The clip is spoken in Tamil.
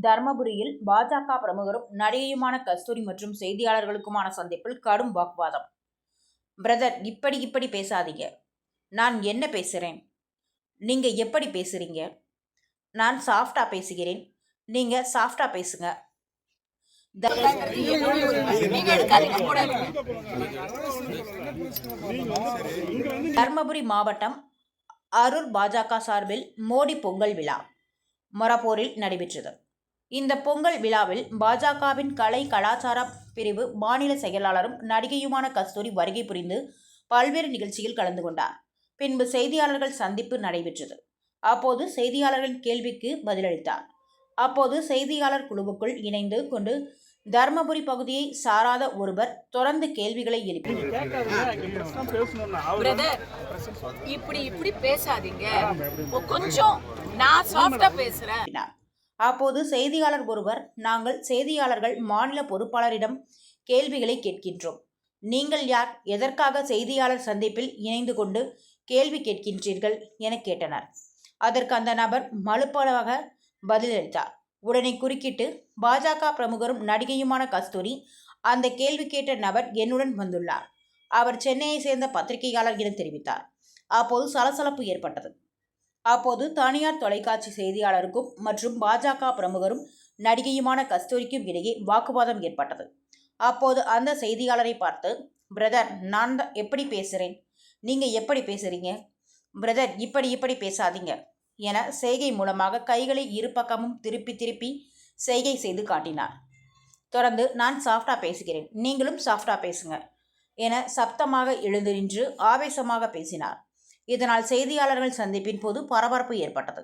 தர்மபுரியில் பாஜக பிரமுகரும் நடிகையுமான கஸ்தூரி மற்றும் செய்தியாளர்களுக்குமான சந்திப்பில் கடும் வாக்குவாதம். பிரதர், இப்படி பேசாதீங்க. நான் என்ன பேசுறேன்? நீங்க எப்படி பேசுறீங்க? நான் சாஃப்டா பேசுகிறேன், நீங்க சாஃப்டா பேசுங்க. தர்மபுரி மாவட்டம் அரூர் பாஜக சார்பில் மோடி பொங்கல் விழா மொரப்பூரில் நடைபெற்றது. இந்த பொங்கல் விழாவில் பாஜகவின் கலை கலாச்சார பிரிவு மாநில செயலாளரும் நடிகையுமான கஸ்தூரி வருகை புரிந்து பல்வேறு நிகழ்ச்சியில் கலந்து கொண்டார். பின்பு செய்தியாளர்கள் சந்திப்பு நடைபெற்றது. அப்போது செய்தியாளர்களின் கேள்விக்கு பதிலளித்தார். அப்போது செய்தியாளர் குழுவுக்குள் இணைந்து கொண்டு தர்மபுரி பகுதியை சாராத ஒருவர் தொடர்ந்து கேள்விகளை எழுப்பினார். அப்போது செய்தியாளர் ஒருவர், நாங்கள் செய்தியாளர்கள் மாநில பொறுப்பாளரிடம் கேள்விகளை கேட்கின்றோம். நீங்கள் யார்? எதற்காக செய்தியாளர் சந்திப்பில் இணைந்து கொண்டு கேள்வி கேட்கின்றீர்கள் என கேட்டனர். அதற்கு அந்த நபர் மலுப்பலாக பதிலளித்தார். உடனே குறுக்கிட்டு, பாஜக பிரமுகரும் நடிகையுமான கஸ்தூரி, அந்த கேள்வி கேட்ட நபர் என்னுடன் வந்துள்ளார். அவர் சென்னையை சேர்ந்த பத்திரிகையாளர் என தெரிவித்தார். அப்போது சலசலப்பு ஏற்பட்டது. அப்போது தனியார் தொலைக்காட்சி செய்தியாளருக்கும் மற்றும் பாஜக பிரமுகரும் நடிகையுமான கஸ்தூரிக்கும் இடையே வாக்குவாதம் ஏற்பட்டது. அப்போது அந்த செய்தியாளரை பார்த்து, பிரதர், நான் எப்படி பேசுகிறேன், நீங்கள் எப்படி பேசுகிறீங்க? பிரதர், இப்படி பேசாதீங்க என செய்கை மூலமாக கைகளை இரு பக்கமும் திருப்பி செய்கை செய்து காட்டினார். தொடர்ந்து, நான் சாஃப்டா பேசுகிறேன், நீங்களும் சாஃப்டா பேசுங்க என சப்தமாக எழுந்து நின்று ஆவேசமாக பேசினார். இதனால் செய்தியாளர்கள் சந்திப்பின் போது பரபரப்பு ஏற்பட்டது.